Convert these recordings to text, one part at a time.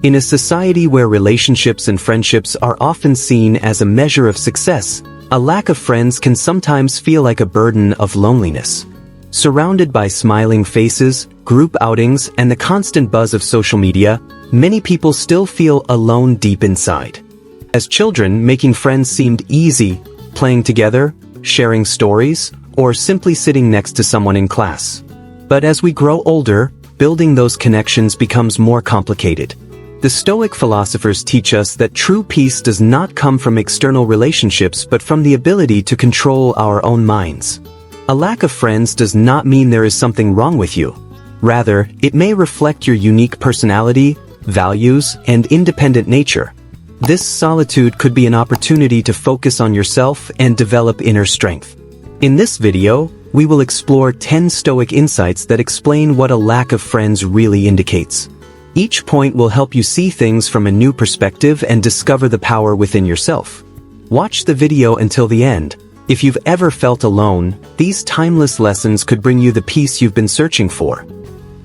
In a society where relationships and friendships are often seen as a measure of success, a lack of friends can sometimes feel like a burden of loneliness. Surrounded by smiling faces, group outings, and the constant buzz of social media, many people still feel alone deep inside. As children, making friends seemed easy, playing together, sharing stories, or simply sitting next to someone in class. But as we grow older, building those connections becomes more complicated. The Stoic philosophers teach us that true peace does not come from external relationships but from the ability to control our own minds. A lack of friends does not mean there is something wrong with you. Rather, it may reflect your unique personality, values, and independent nature. This solitude could be an opportunity to focus on yourself and develop inner strength. In this video, we will explore 10 Stoic insights that explain what a lack of friends really indicates. Each point will help you see things from a new perspective and discover the power within yourself. Watch the video until the end. If you've ever felt alone, these timeless lessons could bring you the peace you've been searching for.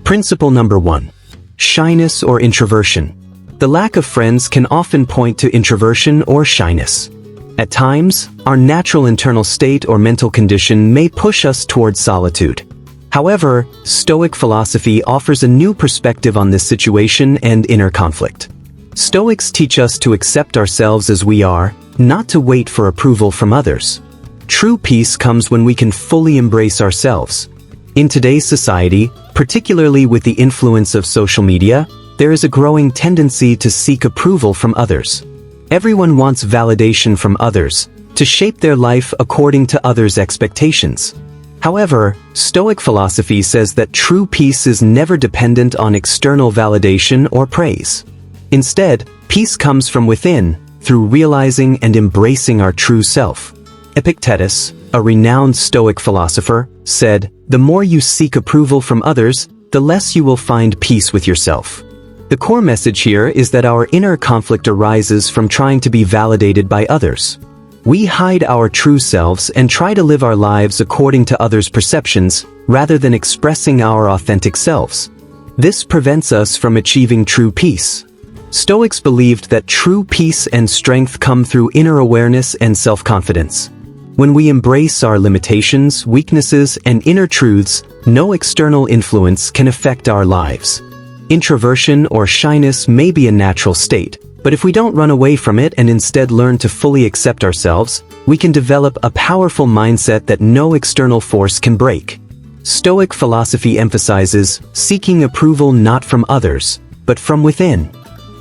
Principle number 1. Shyness or introversion. The lack of friends can often point to introversion or shyness. At times, our natural internal state or mental condition may push us towards solitude. However, Stoic philosophy offers a new perspective on this situation and inner conflict. Stoics teach us to accept ourselves as we are, not to wait for approval from others. True peace comes when we can fully embrace ourselves. In today's society, particularly with the influence of social media, there is a growing tendency to seek approval from others. Everyone wants validation from others, to shape their life according to others' expectations. However, Stoic philosophy says that true peace is never dependent on external validation or praise. Instead, peace comes from within, through realizing and embracing our true self. Epictetus, a renowned Stoic philosopher, said, "The more you seek approval from others, the less you will find peace with yourself." The core message here is that our inner conflict arises from trying to be validated by others. We hide our true selves and try to live our lives according to others' perceptions, rather than expressing our authentic selves. This prevents us from achieving true peace. Stoics believed that true peace and strength come through inner awareness and self-confidence. When we embrace our limitations, weaknesses, and inner truths, no external influence can affect our lives. Introversion or shyness may be a natural state, but if we don't run away from it and instead learn to fully accept ourselves, we can develop a powerful mindset that no external force can break. Stoic philosophy emphasizes seeking approval not from others, but from within.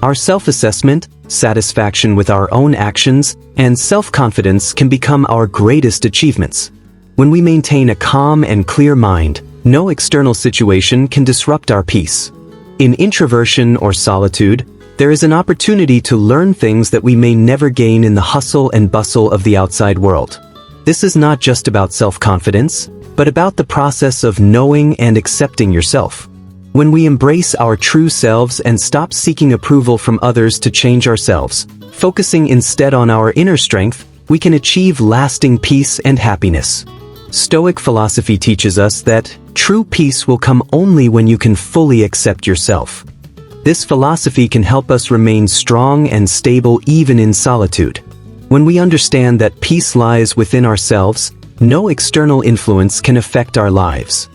Our self-assessment, satisfaction with our own actions, and self-confidence can become our greatest achievements. When we maintain a calm and clear mind, no external situation can disrupt our peace. In introversion or solitude, there is an opportunity to learn things that we may never gain in the hustle and bustle of the outside world. This is not just about self-confidence, but about the process of knowing and accepting yourself. When we embrace our true selves and stop seeking approval from others to change ourselves, focusing instead on our inner strength, we can achieve lasting peace and happiness. Stoic philosophy teaches us that true peace will come only when you can fully accept yourself. This philosophy can help us remain strong and stable even in solitude. When we understand that peace lies within ourselves, no external influence can affect our lives.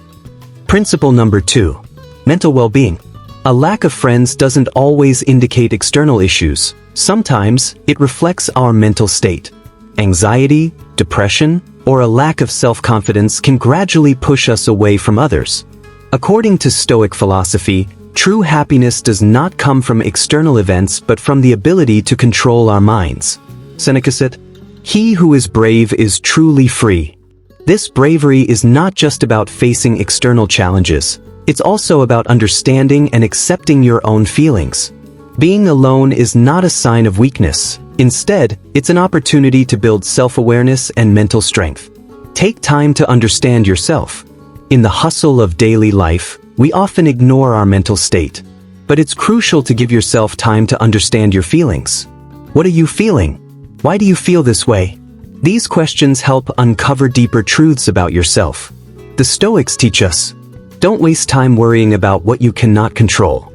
Principle number 2. Mental well-being. A lack of friends doesn't always indicate external issues. Sometimes, it reflects our mental state. Anxiety, depression, or a lack of self-confidence can gradually push us away from others. According to Stoic philosophy, true happiness does not come from external events but from the ability to control our minds. Seneca said, "He who is brave is truly free." This bravery is not just about facing external challenges. It's also about understanding and accepting your own feelings. Being alone is not a sign of weakness. Instead, it's an opportunity to build self-awareness and mental strength. Take time to understand yourself. In the hustle of daily life, we often ignore our mental state. But it's crucial to give yourself time to understand your feelings. What are you feeling? Why do you feel this way? These questions help uncover deeper truths about yourself. The Stoics teach us, don't waste time worrying about what you cannot control.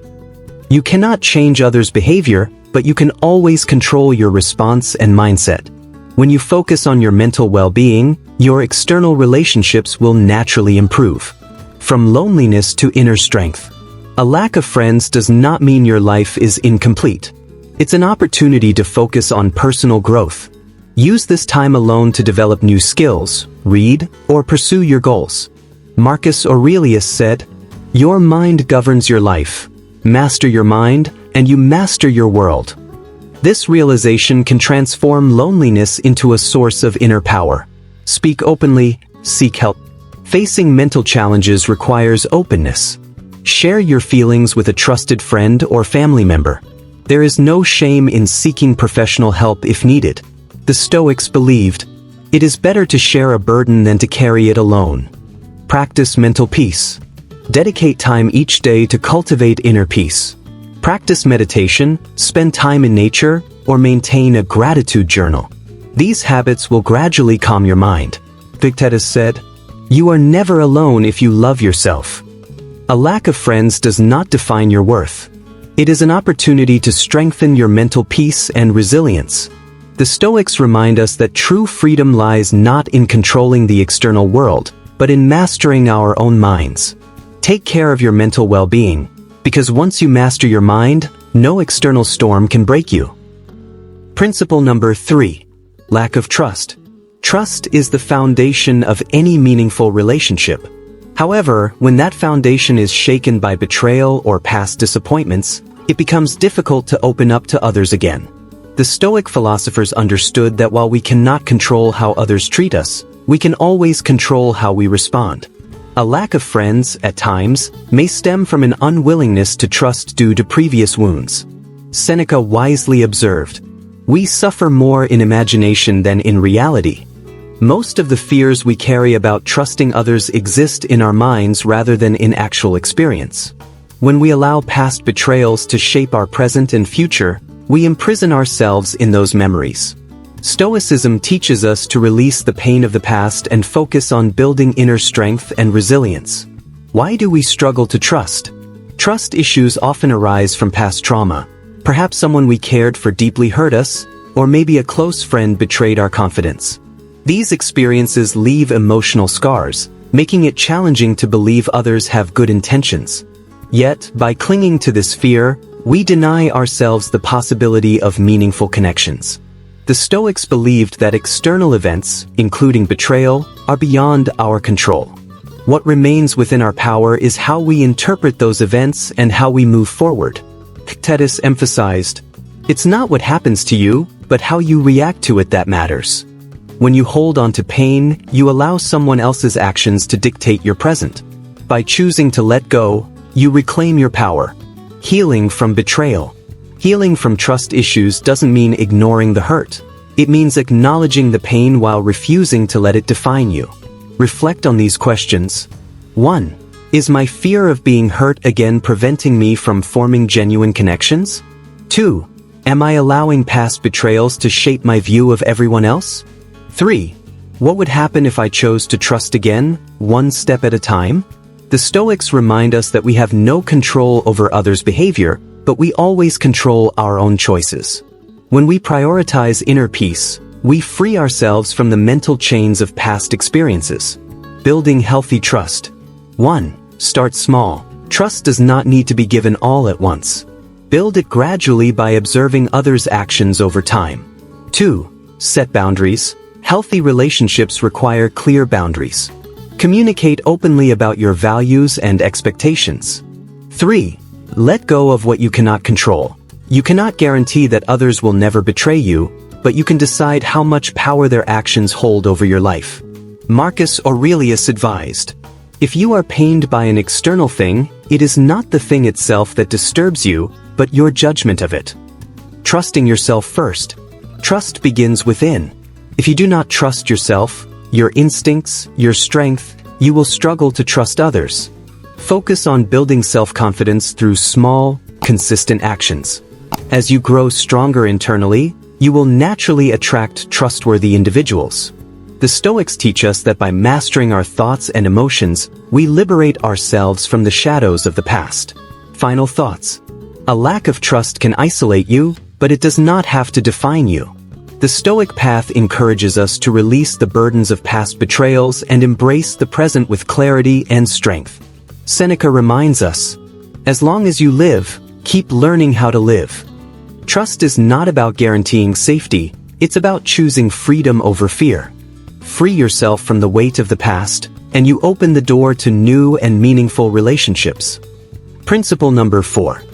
You cannot change others' behavior, but you can always control your response and mindset. When you focus on your mental well-being, your external relationships will naturally improve. From loneliness to inner strength. A lack of friends does not mean your life is incomplete. It's an opportunity to focus on personal growth. Use this time alone to develop new skills, read, or pursue your goals. Marcus Aurelius said, "Your mind governs your life. Master your mind, and you master your world." This realization can transform loneliness into a source of inner power. Speak openly, seek help. Facing mental challenges requires openness. Share your feelings with a trusted friend or family member. There is no shame in seeking professional help if needed. The Stoics believed, it is better to share a burden than to carry it alone. Practice mental peace. Dedicate time each day to cultivate inner peace. Practice meditation, spend time in nature, or maintain a gratitude journal. These habits will gradually calm your mind. Epictetus said, "You are never alone if you love yourself." A lack of friends does not define your worth. It is an opportunity to strengthen your mental peace and resilience. The Stoics remind us that true freedom lies not in controlling the external world, but in mastering our own minds. Take care of your mental well-being, because once you master your mind, no external storm can break you. Principle number 3. Lack of trust. Trust is the foundation of any meaningful relationship. However, when that foundation is shaken by betrayal or past disappointments, it becomes difficult to open up to others again. The Stoic philosophers understood that while we cannot control how others treat us, we can always control how we respond. A lack of friends, at times, may stem from an unwillingness to trust due to previous wounds. Seneca wisely observed, "We suffer more in imagination than in reality." Most of the fears we carry about trusting others exist in our minds rather than in actual experience. When we allow past betrayals to shape our present and future, we imprison ourselves in those memories. Stoicism teaches us to release the pain of the past and focus on building inner strength and resilience. Why do we struggle to trust? Trust issues often arise from past trauma. Perhaps someone we cared for deeply hurt us, or maybe a close friend betrayed our confidence. These experiences leave emotional scars, making it challenging to believe others have good intentions. Yet, by clinging to this fear, we deny ourselves the possibility of meaningful connections. The Stoics believed that external events, including betrayal, are beyond our control. What remains within our power is how we interpret those events and how we move forward. Epictetus emphasized, "It's not what happens to you, but how you react to it that matters." When you hold on to pain, you allow someone else's actions to dictate your present. By choosing to let go, you reclaim your power. Healing from betrayal. Healing from trust issues doesn't mean ignoring the hurt. It means acknowledging the pain while refusing to let it define you. Reflect on these questions. 1. Is my fear of being hurt again preventing me from forming genuine connections? 2. Am I allowing past betrayals to shape my view of everyone else? 3. What would happen if I chose to trust again, one step at a time? The Stoics remind us that we have no control over others' behavior, but we always control our own choices. When we prioritize inner peace, we free ourselves from the mental chains of past experiences. Building healthy trust. 1. Start small. Trust does not need to be given all at once. Build it gradually by observing others' actions over time. 2. Set boundaries. Healthy relationships require clear boundaries. Communicate openly about your values and expectations. 3. Let go of what you cannot control. You cannot guarantee that others will never betray you, but you can decide how much power their actions hold over your life. Marcus Aurelius advised, "If you are pained by an external thing, it is not the thing itself that disturbs you, but your judgment of it." Trusting yourself first. Trust begins within. If you do not trust yourself, your instincts, your strength, you will struggle to trust others. Focus on building self-confidence through small, consistent actions. As you grow stronger internally, you will naturally attract trustworthy individuals. The Stoics teach us that by mastering our thoughts and emotions, we liberate ourselves from the shadows of the past. Final thoughts. A lack of trust can isolate you, but it does not have to define you. The Stoic path encourages us to release the burdens of past betrayals and embrace the present with clarity and strength. Seneca reminds us, as long as you live, keep learning how to live. Trust is not about guaranteeing safety, it's about choosing freedom over fear. Free yourself from the weight of the past, and you open the door to new and meaningful relationships. Principle number 4.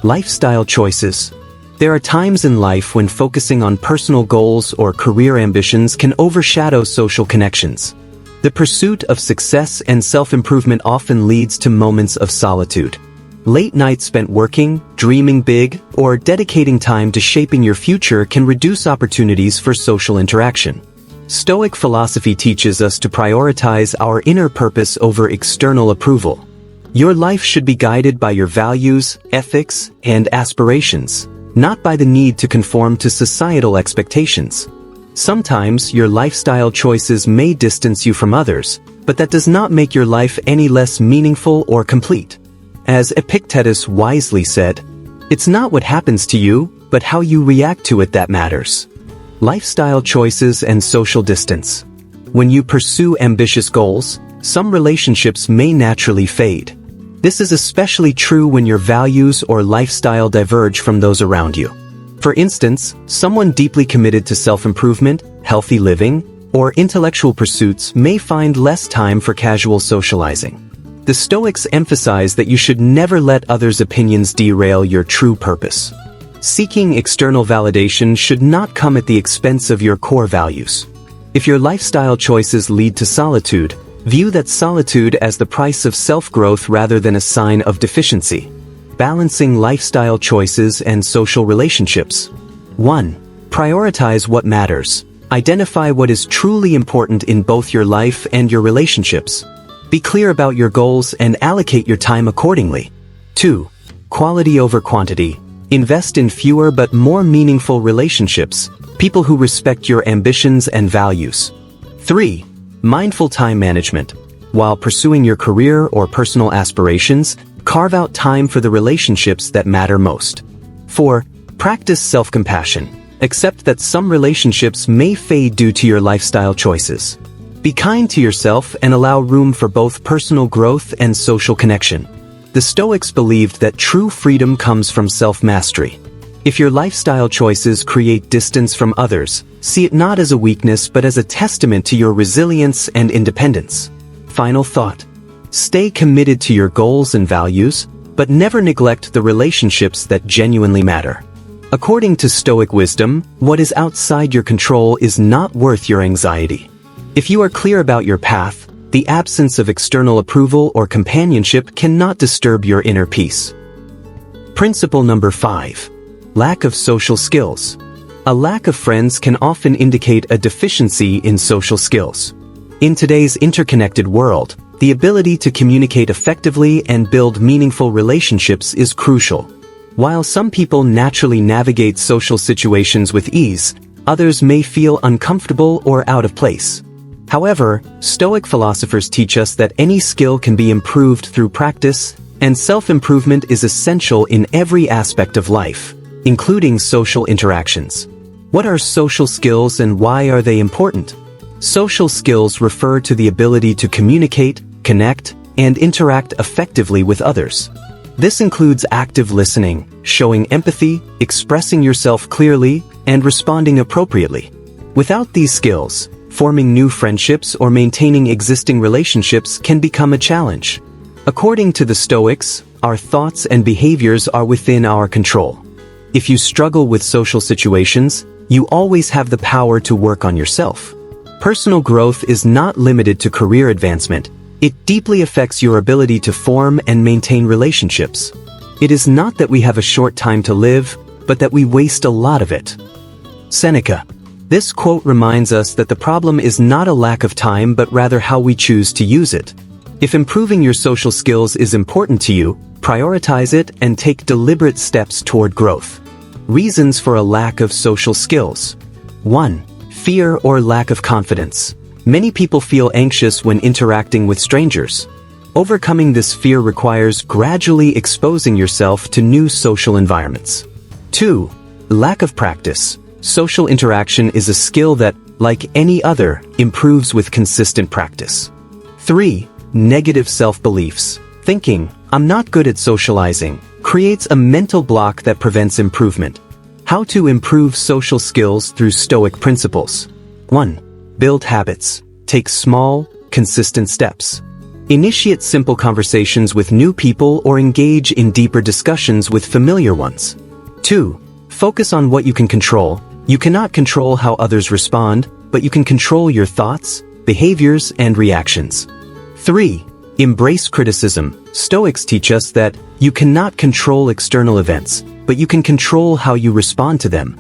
Lifestyle choices. There are times in life when focusing on personal goals or career ambitions can overshadow social connections. The pursuit of success and self-improvement often leads to moments of solitude. Late nights spent working, dreaming big, or dedicating time to shaping your future can reduce opportunities for social interaction. Stoic philosophy teaches us to prioritize our inner purpose over external approval. Your life should be guided by your values, ethics, and aspirations, not by the need to conform to societal expectations. Sometimes your lifestyle choices may distance you from others, but that does not make your life any less meaningful or complete. As Epictetus wisely said, "It's not what happens to you, but how you react to it that matters." Lifestyle choices and social distance. When you pursue ambitious goals, some relationships may naturally fade. This is especially true when your values or lifestyle diverge from those around you. For instance, someone deeply committed to self-improvement, healthy living, or intellectual pursuits may find less time for casual socializing. The Stoics emphasize that you should never let others' opinions derail your true purpose. Seeking external validation should not come at the expense of your core values. If your lifestyle choices lead to solitude, view that solitude as the price of self-growth rather than a sign of deficiency. Balancing lifestyle choices and social relationships. 1. Prioritize what matters. Identify what is truly important in both your life and your relationships. Be clear about your goals and allocate your time accordingly. 2. Quality over quantity. Invest in fewer but more meaningful relationships, people who respect your ambitions and values. 3. Mindful time management. While pursuing your career or personal aspirations, carve out time for the relationships that matter most. 4. Practice self-compassion. Accept that some relationships may fade due to your lifestyle choices. Be kind to yourself and allow room for both personal growth and social connection. The Stoics believed that true freedom comes from self-mastery. If your lifestyle choices create distance from others, see it not as a weakness but as a testament to your resilience and independence. Final thought. Stay committed to your goals and values, but never neglect the relationships that genuinely matter. According to Stoic wisdom, what is outside your control is not worth your anxiety. If you are clear about your path, the absence of external approval or companionship cannot disturb your inner peace. Principle number 5. Lack of social skills. A lack of friends can often indicate a deficiency in social skills. In today's interconnected world, the ability to communicate effectively and build meaningful relationships is crucial. While some people naturally navigate social situations with ease, others may feel uncomfortable or out of place. However, Stoic philosophers teach us that any skill can be improved through practice, and self-improvement is essential in every aspect of life, including social interactions. What are social skills and why are they important? Social skills refer to the ability to communicate, connect, and interact effectively with others. This includes active listening, showing empathy, expressing yourself clearly, and responding appropriately. Without these skills, forming new friendships or maintaining existing relationships can become a challenge. According to the Stoics, our thoughts and behaviors are within our control. If you struggle with social situations, you always have the power to work on yourself. Personal growth is not limited to career advancement. It deeply affects your ability to form and maintain relationships. It is not that we have a short time to live, but that we waste a lot of it. Seneca. This quote reminds us that the problem is not a lack of time but rather how we choose to use it. If improving your social skills is important to you, prioritize it and take deliberate steps toward growth. Reasons for a lack of social skills. 1. Fear or lack of confidence. Many people feel anxious when interacting with strangers. Overcoming this fear requires gradually exposing yourself to new social environments. 2. Lack of practice. Social interaction is a skill that, like any other, improves with consistent practice. 3. Negative self-beliefs. Thinking, "I'm not good at socializing," creates a mental block that prevents improvement. How to improve social skills through Stoic principles. 1. Build habits. Take small, consistent steps. Initiate simple conversations with new people or engage in deeper discussions with familiar ones. 2. Focus on what you can control. You cannot control how others respond, but you can control your thoughts, behaviors, and reactions. 3. Embrace criticism. Stoics teach us that you cannot control external events, but you can control how you respond to them.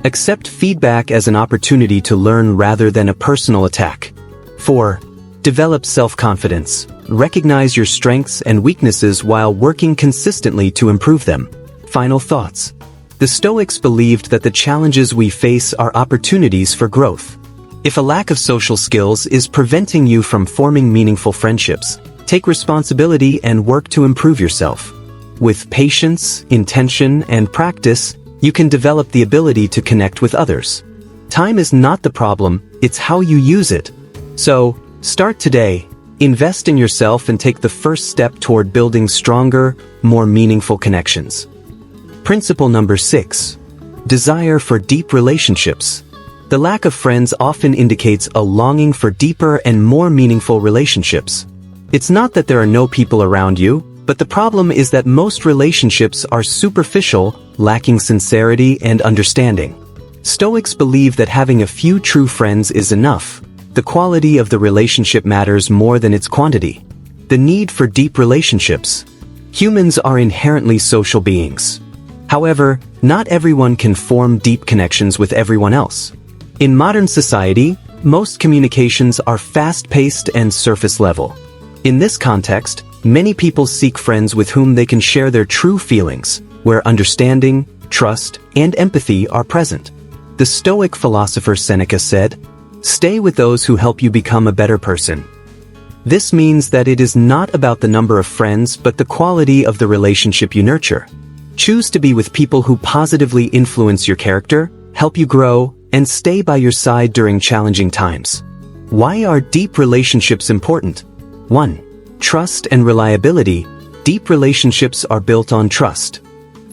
Accept feedback as an opportunity to learn rather than a personal attack. 4. Develop self-confidence. Recognize your strengths and weaknesses while working consistently to improve them. Final thoughts. The Stoics believed that the challenges we face are opportunities for growth. If a lack of social skills is preventing you from forming meaningful friendships, take responsibility and work to improve yourself. With patience, intention, and practice, you can develop the ability to connect with others. Time is not the problem, it's how you use it. So, start today, invest in yourself and take the first step toward building stronger, more meaningful connections. Principle number 6. Desire for deep relationships. The lack of friends often indicates a longing for deeper and more meaningful relationships. It's not that there are no people around you, but the problem is that most relationships are superficial, lacking sincerity and understanding. Stoics believe that having a few true friends is enough. The quality of the relationship matters more than its quantity. The need for deep relationships. Humans are inherently social beings. However, not everyone can form deep connections with everyone else. In modern society, most communications are fast-paced and surface-level. In this context, many people seek friends with whom they can share their true feelings, where understanding, trust, and empathy are present. The Stoic philosopher Seneca said, "Stay with those who help you become a better person." This means that it is not about the number of friends but the quality of the relationship you nurture. Choose to be with people who positively influence your character, help you grow, and stay by your side during challenging times. Why are deep relationships important? 1. Trust and reliability. Deep relationships are built on trust.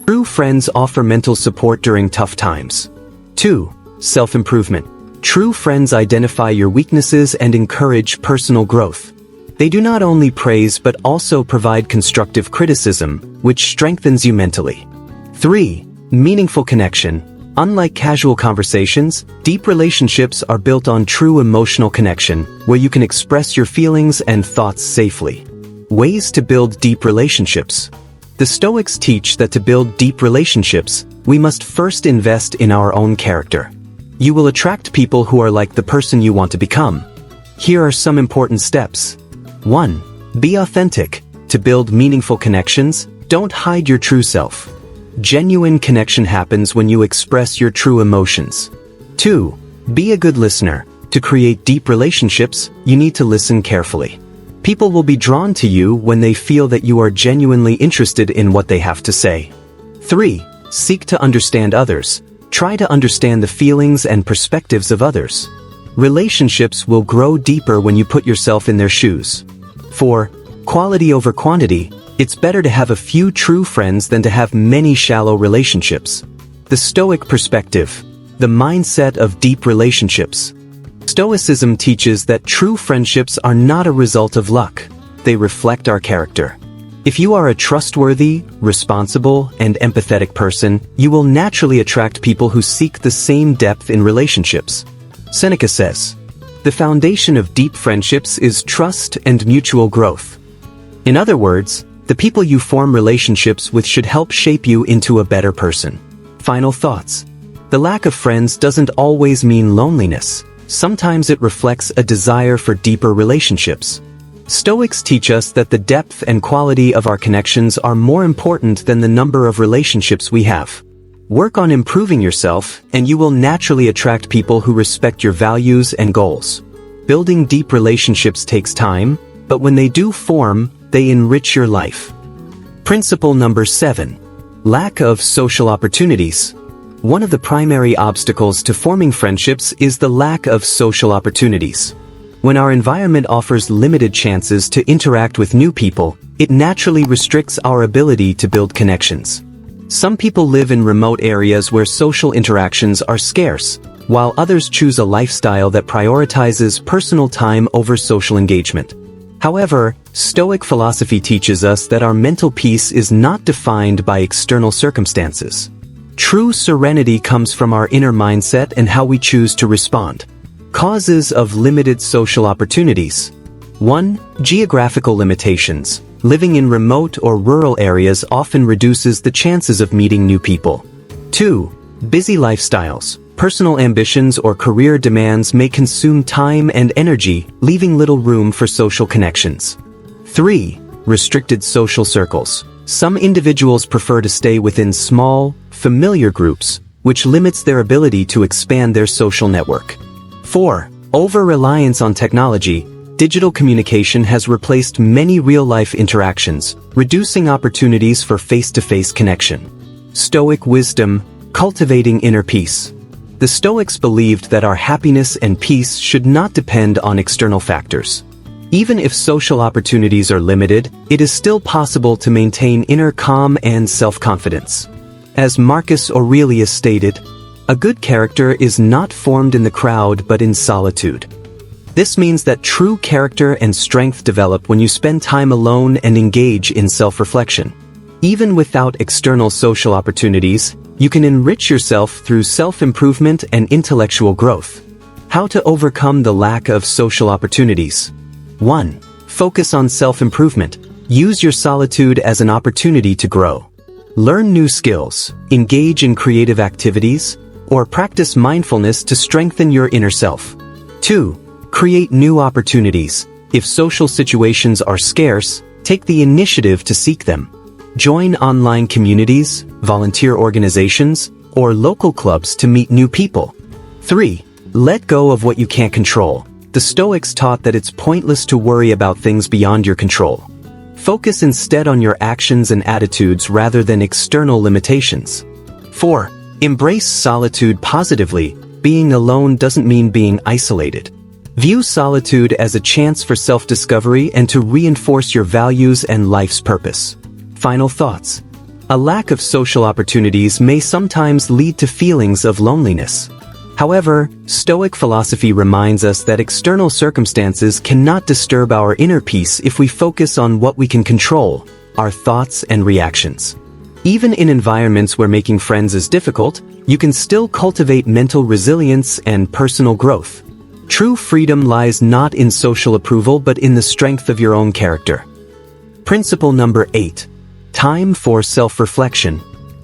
True friends offer mental support during tough times. 2. Self-improvement. True friends identify your weaknesses and encourage personal growth. They do not only praise but also provide constructive criticism, which strengthens you mentally. 3. Meaningful connection. Unlike casual conversations, deep relationships are built on true emotional connection, where you can express your feelings and thoughts safely. Ways to build deep relationships. The Stoics teach that to build deep relationships, we must first invest in our own character. You will attract people who are like the person you want to become. Here are some important steps. 1. Be authentic. To build meaningful connections, don't hide your true self. Genuine connection happens when you express your true emotions. 2. Be a good listener. To create deep relationships, you need to listen carefully. People will be drawn to you when they feel that you are genuinely interested in what they have to say. 3. Seek to understand others. Try to understand the feelings and perspectives of others. Relationships will grow deeper when you put yourself in their shoes. 4. Quality over quantity. It's better to have a few true friends than to have many shallow relationships. The Stoic perspective. The mindset of deep relationships. Stoicism teaches that true friendships are not a result of luck. They reflect our character. If you are a trustworthy, responsible, and empathetic person, you will naturally attract people who seek the same depth in relationships. Seneca says, "The foundation of deep friendships is trust and mutual growth." In other words, the people you form relationships with should help shape you into a better person. Final thoughts. The lack of friends doesn't always mean loneliness. Sometimes it reflects a desire for deeper relationships. Stoics teach us that the depth and quality of our connections are more important than the number of relationships we have. Work on improving yourself, and you will naturally attract people who respect your values and goals. Building deep relationships takes time, but when they do form, they enrich your life. Principle number 7. Lack of social opportunities. One of the primary obstacles to forming friendships is the lack of social opportunities. When our environment offers limited chances to interact with new people, it naturally restricts our ability to build connections. Some people live in remote areas where social interactions are scarce, while others choose a lifestyle that prioritizes personal time over social engagement. However, Stoic philosophy teaches us that our mental peace is not defined by external circumstances. True serenity comes from our inner mindset and how we choose to respond. Causes of limited social opportunities. 1. Geographical limitations. Living in remote or rural areas often reduces the chances of meeting new people. 2. Busy lifestyles. Personal ambitions or career demands may consume time and energy, leaving little room for social connections. 3. Restricted social circles. Some individuals prefer to stay within small, familiar groups, which limits their ability to expand their social network. 4. Over-reliance on technology. Digital communication has replaced many real-life interactions, reducing opportunities for face-to-face connection. Stoic wisdom, cultivating inner peace. The Stoics believed that our happiness and peace should not depend on external factors. Even if social opportunities are limited, it is still possible to maintain inner calm and self-confidence. As Marcus Aurelius stated, "A good character is not formed in the crowd but in solitude." This means that true character and strength develop when you spend time alone and engage in self-reflection. Even without external social opportunities, you can enrich yourself through self-improvement and intellectual growth. How to overcome the lack of social opportunities. 1. Focus on self-improvement. Use your solitude as an opportunity to grow. Learn new skills, engage in creative activities, or practice mindfulness to strengthen your inner self. 2. Create new opportunities. If social situations are scarce, take the initiative to seek them. Join online communities, volunteer organizations, or local clubs to meet new people. 3. Let go of what you can't control. The Stoics taught that it's pointless to worry about things beyond your control. Focus instead on your actions and attitudes rather than external limitations. 4. Embrace solitude positively. Being alone doesn't mean being isolated. View solitude as a chance for self-discovery and to reinforce your values and life's purpose. Final thoughts. A lack of social opportunities may sometimes lead to feelings of loneliness. However, Stoic philosophy reminds us that external circumstances cannot disturb our inner peace if we focus on what we can control, our thoughts and reactions. Even in environments where making friends is difficult, you can still cultivate mental resilience and personal growth. True freedom lies not in social approval but in the strength of your own character. Principle number 8. Time for self-reflection.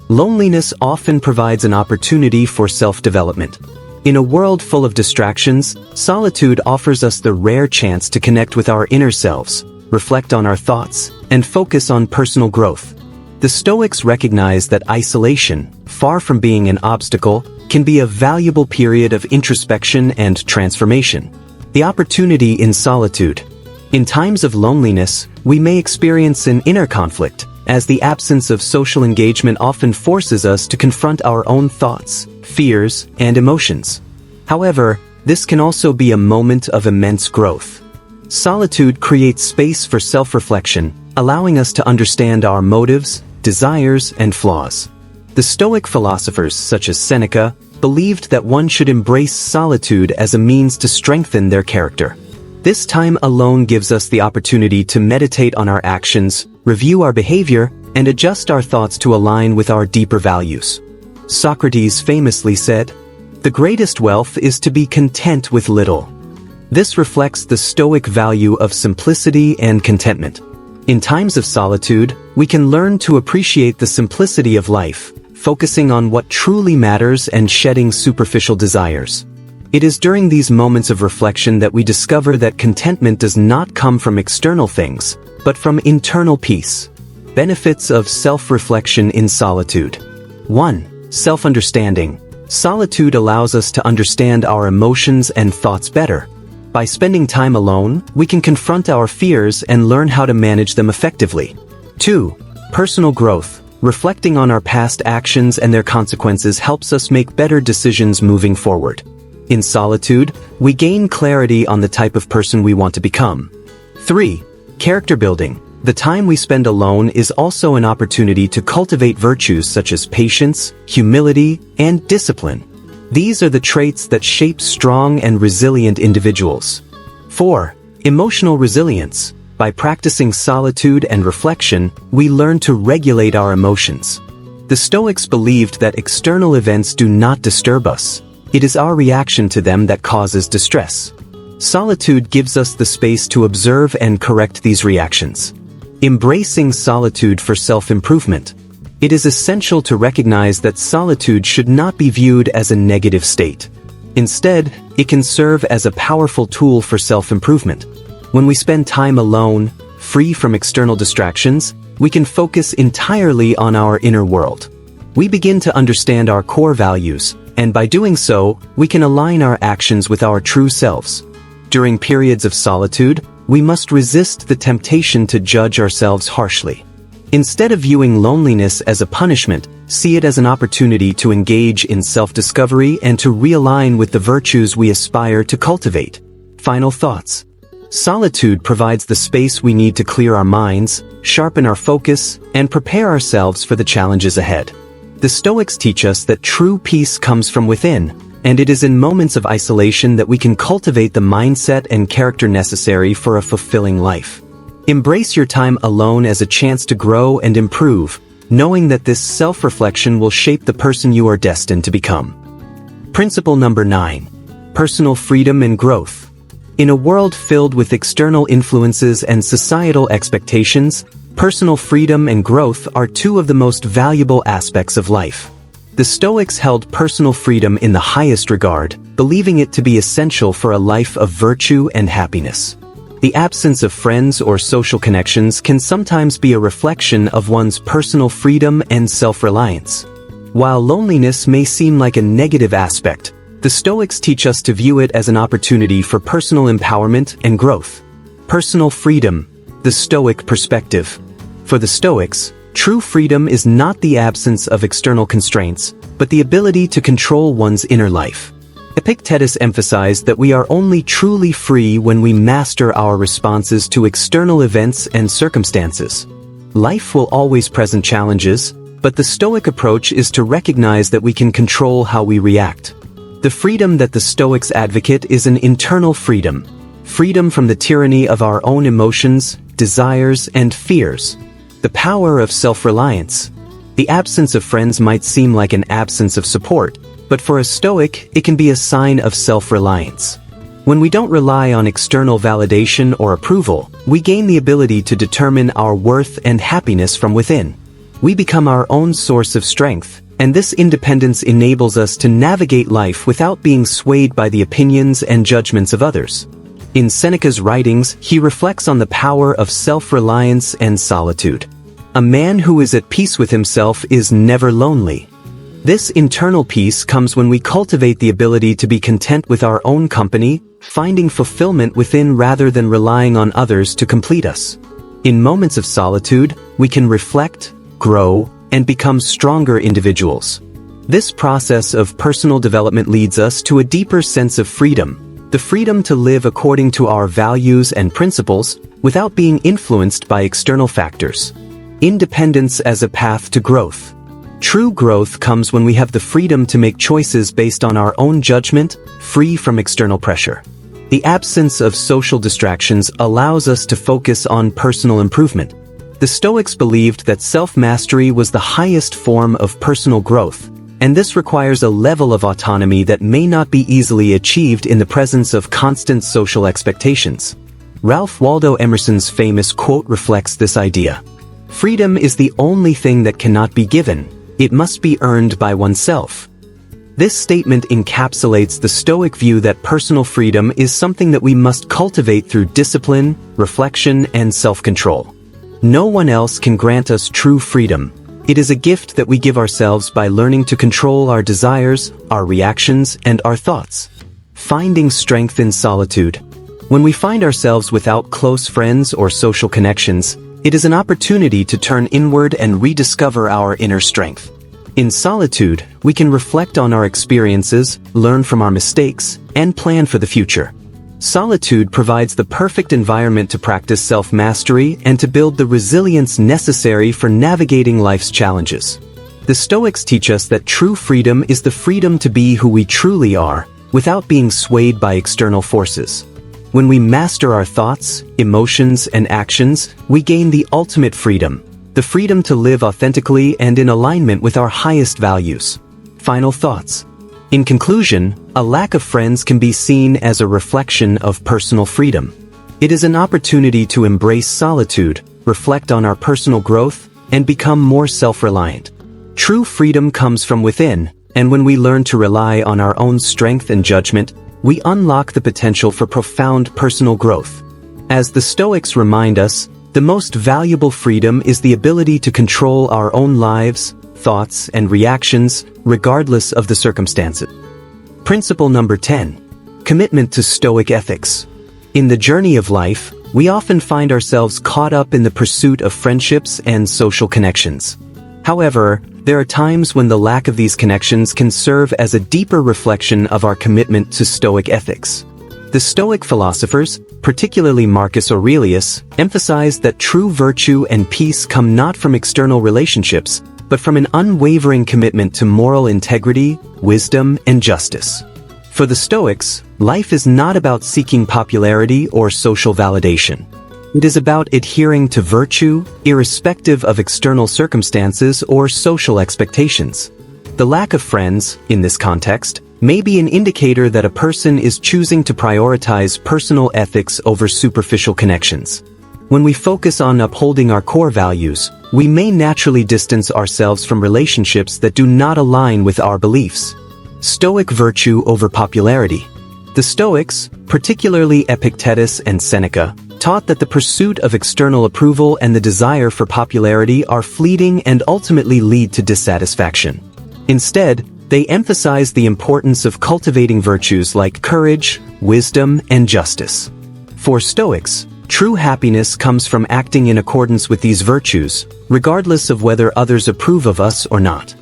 Loneliness often provides an opportunity for self-development. In a world full of distractions, solitude offers us the rare chance to connect with our inner selves, reflect on our thoughts, and focus on personal growth. The Stoics recognize that isolation, far from being an obstacle, can be a valuable period of introspection and transformation. The opportunity in solitude. In times of loneliness, we may experience an inner conflict, as the absence of social engagement often forces us to confront our own thoughts, fears, and emotions. However, this can also be a moment of immense growth. Solitude creates space for self-reflection, allowing us to understand our motives, desires, and flaws. The Stoic philosophers such as Seneca believed that one should embrace solitude as a means to strengthen their character. This time alone gives us the opportunity to meditate on our actions, review our behavior, and adjust our thoughts to align with our deeper values. Socrates famously said, "The greatest wealth is to be content with little." This reflects the Stoic value of simplicity and contentment. In times of solitude, we can learn to appreciate the simplicity of life, focusing on what truly matters and shedding superficial desires. It is during these moments of reflection that we discover that contentment does not come from external things, but from internal peace. Benefits of self-reflection in solitude. 1. Self-understanding. Solitude allows us to understand our emotions and thoughts better. By spending time alone, we can confront our fears and learn how to manage them effectively. 2. Personal growth. Reflecting on our past actions and their consequences helps us make better decisions moving forward. In solitude, we gain clarity on the type of person we want to become. 3. Character building. The time we spend alone is also an opportunity to cultivate virtues such as patience, humility, and discipline. These are the traits that shape strong and resilient individuals. 4. Emotional resilience. By practicing solitude and reflection, we learn to regulate our emotions. The Stoics believed that external events do not disturb us. It is our reaction to them that causes distress. Solitude gives us the space to observe and correct these reactions. Embracing solitude for self-improvement. It is essential to recognize that solitude should not be viewed as a negative state. Instead, it can serve as a powerful tool for self-improvement. When we spend time alone, free from external distractions, we can focus entirely on our inner world. We begin to understand our core values, and by doing so, we can align our actions with our true selves. During periods of solitude, we must resist the temptation to judge ourselves harshly. Instead of viewing loneliness as a punishment, see it as an opportunity to engage in self-discovery and to realign with the virtues we aspire to cultivate. Final thoughts. Solitude provides the space we need to clear our minds, sharpen our focus, and prepare ourselves for the challenges ahead. The Stoics teach us that true peace comes from within, and it is in moments of isolation that we can cultivate the mindset and character necessary for a fulfilling life. Embrace your time alone as a chance to grow and improve, knowing that this self-reflection will shape the person you are destined to become. Principle number 9. Personal freedom and growth. In a world filled with external influences and societal expectations, personal freedom and growth are two of the most valuable aspects of life. The Stoics held personal freedom in the highest regard, believing it to be essential for a life of virtue and happiness. The absence of friends or social connections can sometimes be a reflection of one's personal freedom and self-reliance. While loneliness may seem like a negative aspect, the Stoics teach us to view it as an opportunity for personal empowerment and growth. Personal freedom, the Stoic perspective. For the Stoics, true freedom is not the absence of external constraints, but the ability to control one's inner life. Epictetus emphasized that we are only truly free when we master our responses to external events and circumstances. Life will always present challenges, but the Stoic approach is to recognize that we can control how we react. The freedom that the Stoics advocate is an internal freedom. Freedom from the tyranny of our own emotions, desires, and fears. The power of self-reliance. The absence of friends might seem like an absence of support, but for a Stoic, it can be a sign of self-reliance. When we don't rely on external validation or approval, we gain the ability to determine our worth and happiness from within. We become our own source of strength, and this independence enables us to navigate life without being swayed by the opinions and judgments of others. In Seneca's writings, he reflects on the power of self-reliance and solitude. A man who is at peace with himself is never lonely. This internal peace comes when we cultivate the ability to be content with our own company, finding fulfillment within rather than relying on others to complete us. In moments of solitude, we can reflect, grow, and become stronger individuals. This process of personal development leads us to a deeper sense of freedom, the freedom to live according to our values and principles without being influenced by external factors. Independence as a path to growth. True growth comes when we have the freedom to make choices based on our own judgment, free from external pressure. The absence of social distractions allows us to focus on personal improvement. The Stoics believed that self-mastery was the highest form of personal growth, and this requires a level of autonomy that may not be easily achieved in the presence of constant social expectations. Ralph Waldo Emerson's famous quote reflects this idea. Freedom is the only thing that cannot be given. It must be earned by oneself. This statement encapsulates the Stoic view that personal freedom is something that we must cultivate through discipline, reflection, and self-control. No one else can grant us true freedom. It is a gift that we give ourselves by learning to control our desires, our reactions, and our thoughts. Finding strength in solitude. When we find ourselves without close friends or social connections, it is an opportunity to turn inward and rediscover our inner strength. In solitude, we can reflect on our experiences, learn from our mistakes, and plan for the future. Solitude provides the perfect environment to practice self-mastery and to build the resilience necessary for navigating life's challenges. The Stoics teach us that true freedom is the freedom to be who we truly are, without being swayed by external forces. When we master our thoughts, emotions, and actions, we gain the ultimate freedom, the freedom to live authentically and in alignment with our highest values. Final thoughts. In conclusion, a lack of friends can be seen as a reflection of personal freedom. It is an opportunity to embrace solitude, reflect on our personal growth, and become more self-reliant. True freedom comes from within, and when we learn to rely on our own strength and judgment, we unlock the potential for profound personal growth. As the Stoics remind us, the most valuable freedom is the ability to control our own lives, thoughts, and reactions, regardless of the circumstances. Principle number 10. Commitment to Stoic ethics. In the journey of life, we often find ourselves caught up in the pursuit of friendships and social connections. However, there are times when the lack of these connections can serve as a deeper reflection of our commitment to Stoic ethics. The Stoic philosophers, particularly Marcus Aurelius, emphasized that true virtue and peace come not from external relationships, but from an unwavering commitment to moral integrity, wisdom, and justice. For the Stoics, life is not about seeking popularity or social validation. It is about adhering to virtue, irrespective of external circumstances or social expectations. The lack of friends, in this context, may be an indicator that a person is choosing to prioritize personal ethics over superficial connections. When we focus on upholding our core values, we may naturally distance ourselves from relationships that do not align with our beliefs. Stoic virtue over popularity. The Stoics, particularly Epictetus and Seneca, taught that the pursuit of external approval and the desire for popularity are fleeting and ultimately lead to dissatisfaction. Instead, they emphasize the importance of cultivating virtues like courage, wisdom, and justice. For Stoics, true happiness comes from acting in accordance with these virtues, regardless of whether others approve of us or not.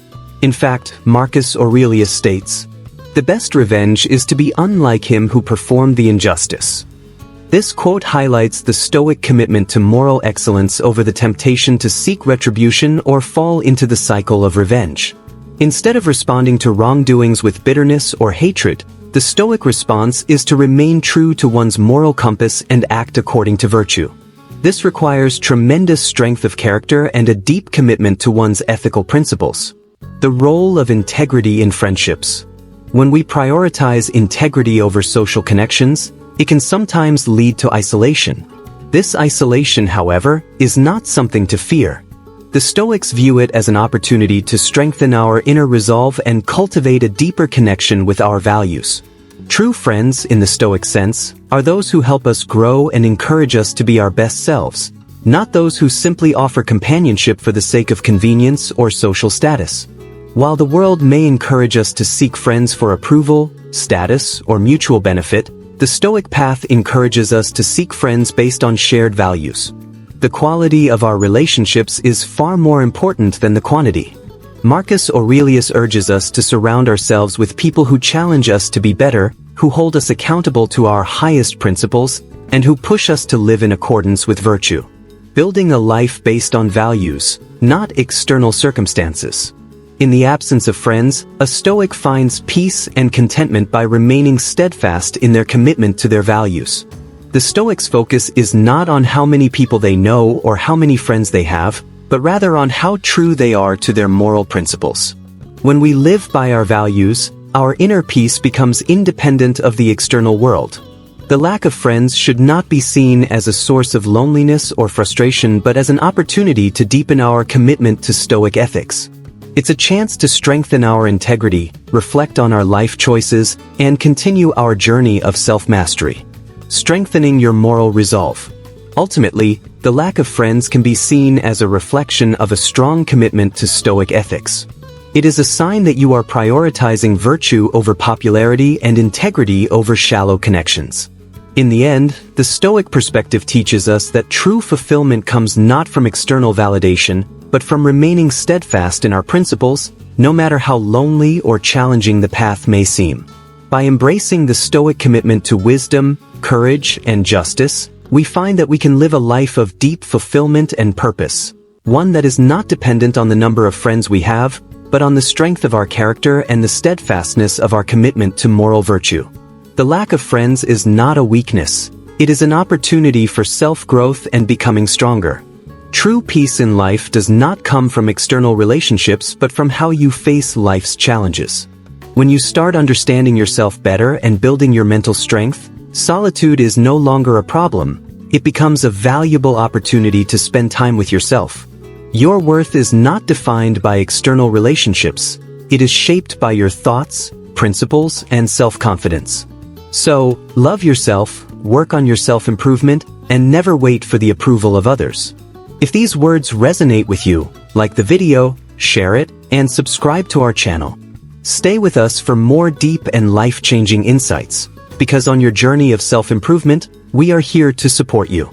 In fact, Marcus Aurelius states, "The best revenge is to be unlike him who performed the injustice." This quote highlights the Stoic commitment to moral excellence over the temptation to seek retribution or fall into the cycle of revenge. Instead of responding to wrongdoings with bitterness or hatred, the Stoic response is to remain true to one's moral compass and act according to virtue. This requires tremendous strength of character and a deep commitment to one's ethical principles. The role of integrity in friendships. When we prioritize integrity over social connections, it can sometimes lead to isolation. This isolation, however, is not something to fear. The Stoics view it as an opportunity to strengthen our inner resolve and cultivate a deeper connection with our values. True friends, in the Stoic sense, are those who help us grow and encourage us to be our best selves, not those who simply offer companionship for the sake of convenience or social status. While the world may encourage us to seek friends for approval, status, or mutual benefit, the Stoic path encourages us to seek friends based on shared values. The quality of our relationships is far more important than the quantity. Marcus Aurelius urges us to surround ourselves with people who challenge us to be better, who hold us accountable to our highest principles, and who push us to live in accordance with virtue. Building a life based on values, not external circumstances. In the absence of friends, a Stoic finds peace and contentment by remaining steadfast in their commitment to their values. The Stoics' focus is not on how many people they know or how many friends they have, but rather on how true they are to their moral principles. When we live by our values, our inner peace becomes independent of the external world. The lack of friends should not be seen as a source of loneliness or frustration, but as an opportunity to deepen our commitment to Stoic ethics. It's a chance to strengthen our integrity, reflect on our life choices, and continue our journey of self-mastery. Strengthening your moral resolve. Ultimately, the lack of friends can be seen as a reflection of a strong commitment to Stoic ethics. It is a sign that you are prioritizing virtue over popularity and integrity over shallow connections. In the end, the Stoic perspective teaches us that true fulfillment comes not from external validation, but from remaining steadfast in our principles, no matter how lonely or challenging the path may seem. By embracing the Stoic commitment to wisdom, courage, and justice, we find that we can live a life of deep fulfillment and purpose, one that is not dependent on the number of friends we have, but on the strength of our character and the steadfastness of our commitment to moral virtue. The lack of friends is not a weakness. It is an opportunity for self-growth and becoming stronger. True peace in life does not come from external relationships but from how you face life's challenges. When you start understanding yourself better and building your mental strength, solitude is no longer a problem. It becomes a valuable opportunity to spend time with yourself. Your worth is not defined by external relationships. It is shaped by your thoughts, principles, and self-confidence. So, love yourself, work on your self-improvement, and never wait for the approval of others. If these words resonate with you, like the video, share it, and subscribe to our channel. Stay with us for more deep and life-changing insights, because on your journey of self-improvement, we are here to support you.